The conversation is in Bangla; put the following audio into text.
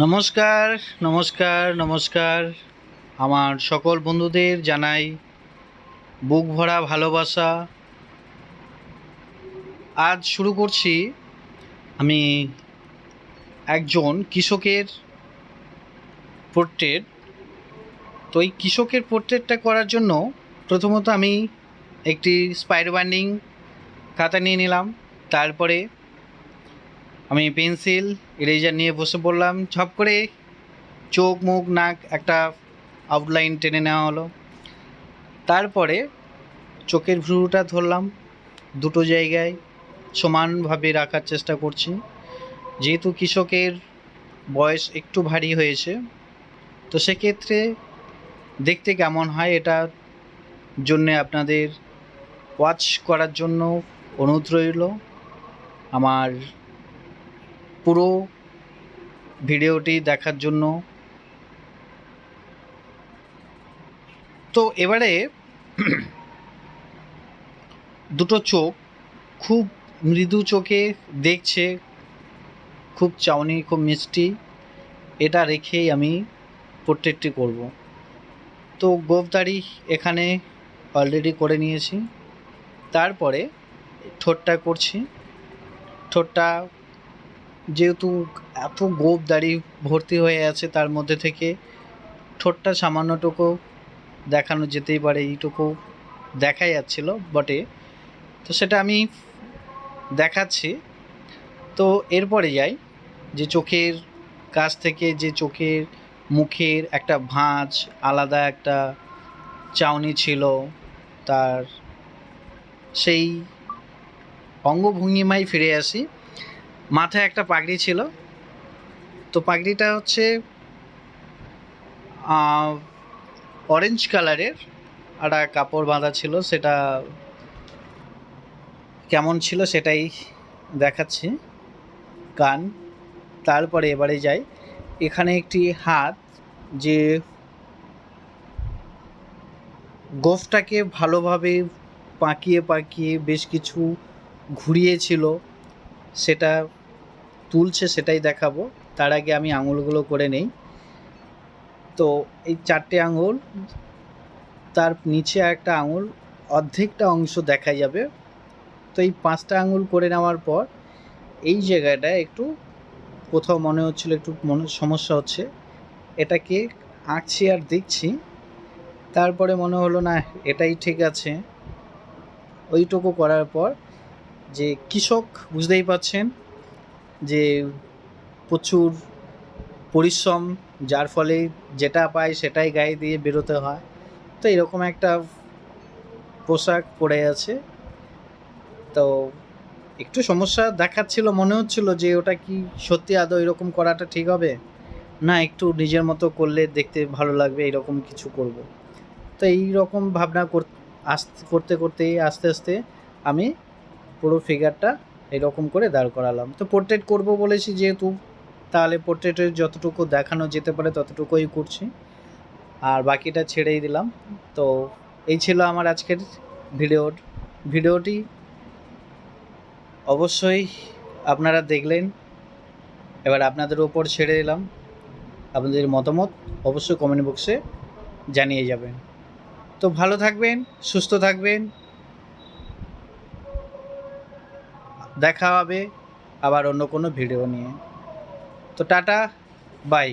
নমস্কার, নমস্কার, নমস্কার। আমার সকল বন্ধুদের জানাই বুক ভরা ভালোবাসা। আজ শুরু করছি আমি একজন কৃষকের পোর্ট্রেট। তো এই কৃষকের পোর্ট্রেটটা করার জন্য প্রথমত আমি একটি স্পাইডার বাইন্ডিং খাতা নিয়ে নিলাম। তারপরে আমি পেন্সিল ইরেজার নিয়ে বসে পড়লাম। ঝপ করে চোখ, মুখ, নাক একটা আউটলাইন টেনে নেওয়া হলো। তারপরে চোখের ভ্রুটা ধরলাম, দুটো জায়গায় সমানভাবে রাখার চেষ্টা করছি। যেহেতু কৃষকের বয়স একটু ভারী হয়েছে, তো সেক্ষেত্রে দেখতে কেমন হয় এটার জন্যে আপনাদের ওয়াচ করার জন্য অনুরোধ রইল। আমার পুরো ভিডিওটি দেখার জন্য। তো এবারে দুটো চোখ খুব মৃদু চোখে দেখছে, খুব চাউনি, খুব মিষ্টি, এটা রেখেই আমি পোর্ট্রেটটি করব। তো গোঁফদাড়ি এখানে অলরেডি করে নিয়েছি। তারপরে ঠোঁটটা করছি। ঠোঁটটা যেহেতু এত গোঁফদাড়ি ভর্তি হয়ে আছে, তার মধ্যে থেকে ঠোঁটটা সামান্যটুকু দেখানো যেতেই পারে, এইটুকু দেখা যাচ্ছিল বটে, তো সেটা আমি দেখাচ্ছি। তো এরপরে যাই যে চোখের কাছ থেকে, যে চোখের মুখের একটা ভাঁজ, আলাদা একটা চাউনি ছিল, তার সেই অঙ্গভঙ্গিমায় ফিরে আসি। মাথায় একটা পাগড়ি ছিল, তো পাগড়িটা হচ্ছে অরেঞ্জ কালারের একটা কাপড় বাঁধা ছিল, সেটা কেমন ছিল সেটাই দেখাচ্ছি। কান। তারপরে এবারে যাই, এখানে একটি হাত যে গোঁফটাকে ভালোভাবে পাকিয়ে পাকিয়ে বেশ কিছু ঘুরিয়েছিল, সেটা তুলছে, সেটাই দেখাবো। তার আগে আমি আঙুলগুলো করে নেই। তো এই 4টে আঙুল, তার নিচে একটা আঙুল, অর্ধেকটা অংশ দেখা যাবে। তো এই 5টা আঙুল করে নেওয়ার পর এই জায়গাটায় একটু কোথাও মনে হচ্ছিল একটু সমস্যা হচ্ছে, এটাকে আঁকছি আর দেখছি। তারপরে মনে হলো না, এটাই ঠিক আছে। ওইটুকু করার পর যে কৃষক, বুঝতেই পারছেন যে প্রচুর পরিশ্রম, যার ফলে যেটা পায় সেটাই গায়ে দিয়ে বেরোতে হয়। তো এরকম একটা পোশাক পরে আছে। তো একটু সমস্যা দেখাচ্ছিল, মনে হচ্ছিল যে ওটা কি সত্যি আদৌ এরকম করাটা ঠিক হবে না, একটু নিজের মতো করলে দেখতে ভালো লাগবে, এরকম কিছু করব। তো এই রকম ভাবনা করতে করতে আস্তে আস্তে আমি পুরো ফিগারটা এরকম করে দাঁড় করালাম। তো পোর্ট্রেট করব বলেছি যেহেতু, তাহলে পোর্ট্রেটের যতটুকু দেখানো যেতে পারে ততটুকুই করছি, আর বাকিটা ছেড়েই দিলাম। তো এই ছিল আমার আজকের ভিডিওটি। অবশ্যই আপনারা দেখলেন, এবার আপনাদের ওপর ছেড়ে দিলাম। আপনাদের মতামত অবশ্যই কমেন্ট বক্সে জানিয়ে যাবেন। তো ভালো থাকবেন, সুস্থ থাকবেন। দেখা হবে আবার অন্য কোনো ভিডিও নিয়ে। তো টাটা, বাই।